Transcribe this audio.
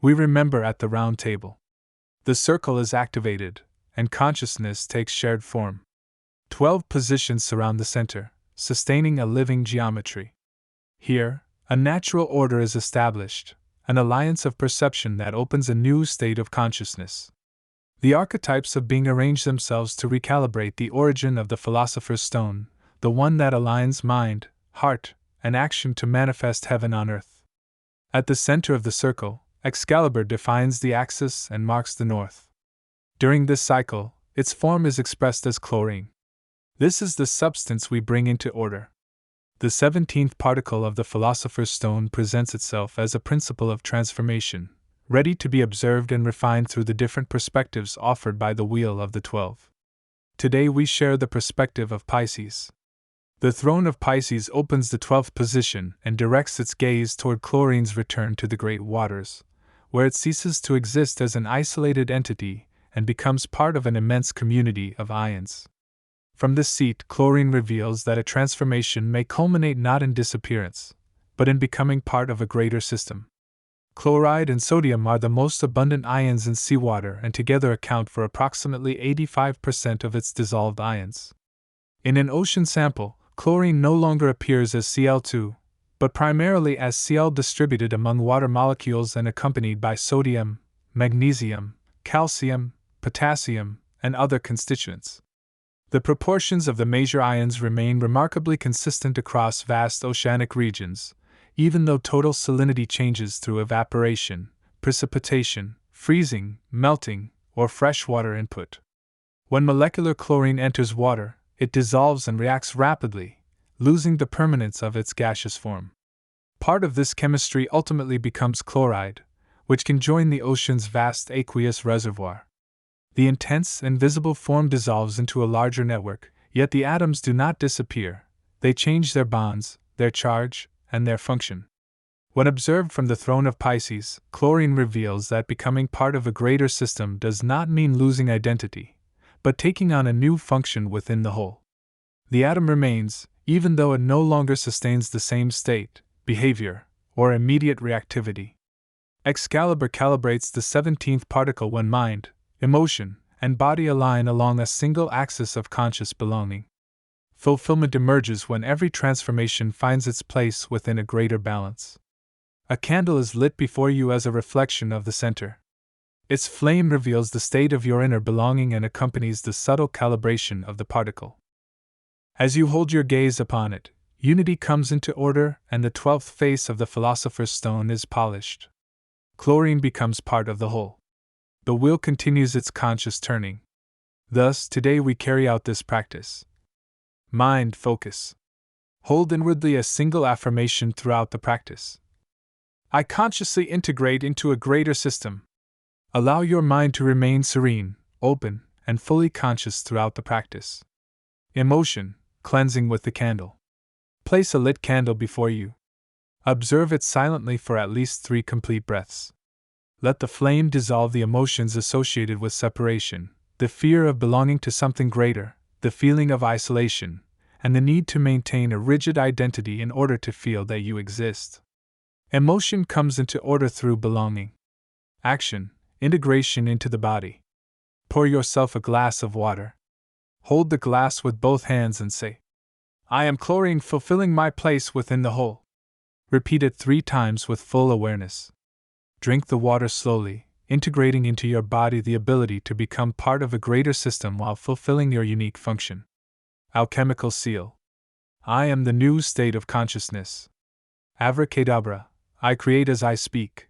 We remember at the round table. The circle is activated, and consciousness takes shared form. 12 positions surround the center, sustaining a living geometry. Here, a natural order is established, an alliance of perception that opens a new state of consciousness. The archetypes of being arrange themselves to recalibrate the origin of the Philosopher's Stone, the one that aligns mind, heart, and action to manifest heaven on earth. At the center of the circle, Excalibur defines the axis and marks the north. During this cycle, its form is expressed as chlorine. This is the substance we bring into order. The 17th particle of the Philosopher's Stone presents itself as a principle of transformation, ready to be observed and refined through the different perspectives offered by the Wheel of the 12. Today we share the perspective of Pisces. The Throne of Pisces opens the 12th position and directs its gaze toward chlorine's return to the great waters, where it ceases to exist as an isolated entity and becomes part of an immense community of ions. From this seat, chlorine reveals that a transformation may culminate not in disappearance, but in becoming part of a greater system. Chloride and sodium are the most abundant ions in seawater and together account for approximately 85% of its dissolved ions. In an ocean sample, chlorine no longer appears as Cl2, but primarily as Cl distributed among water molecules and accompanied by sodium, magnesium, calcium, potassium, and other constituents. The proportions of the major ions remain remarkably consistent across vast oceanic regions, even though total salinity changes through evaporation, precipitation, freezing, melting, or freshwater input. When molecular chlorine enters water, it dissolves and reacts rapidly, losing the permanence of its gaseous form. Part of this chemistry ultimately becomes chloride, which can join the ocean's vast aqueous reservoir. The intense and visible form dissolves into a larger network, yet the atoms do not disappear. They change their bonds, their charge, and their function. When observed from the Throne of Pisces, chlorine reveals that becoming part of a greater system does not mean losing identity, but taking on a new function within the whole. The atom remains, even though it no longer sustains the same state, behavior, or immediate reactivity. Excalibur calibrates the 17th particle when mind, emotion, and body align along a single axis of conscious belonging. Fulfillment emerges when every transformation finds its place within a greater balance. A candle is lit before you as a reflection of the center. Its flame reveals the state of your inner belonging and accompanies the subtle calibration of the particle. As you hold your gaze upon it, unity comes into order and the 12th face of the Philosopher's Stone is polished. Chlorine becomes part of the whole. The wheel continues its conscious turning. Thus, today we carry out this practice. Mind focus. Hold inwardly a single affirmation throughout the practice. I consciously integrate into a greater system. Allow your mind to remain serene, open, and fully conscious throughout the practice. Emotion, cleansing with the candle. Place a lit candle before you. Observe it silently for at least 3 complete breaths. Let the flame dissolve the emotions associated with separation, the fear of belonging to something greater, the feeling of isolation, and the need to maintain a rigid identity in order to feel that you exist. Emotion comes into order through belonging. Action, integration into the body. Pour yourself a glass of water. Hold the glass with both hands and say, I am chlorine fulfilling my place within the whole. Repeat it 3 times with full awareness. Drink the water slowly, integrating into your body the ability to become part of a greater system while fulfilling your unique function. Alchemical seal. I am the new state of consciousness. Avra Kehdabra. I create as I speak.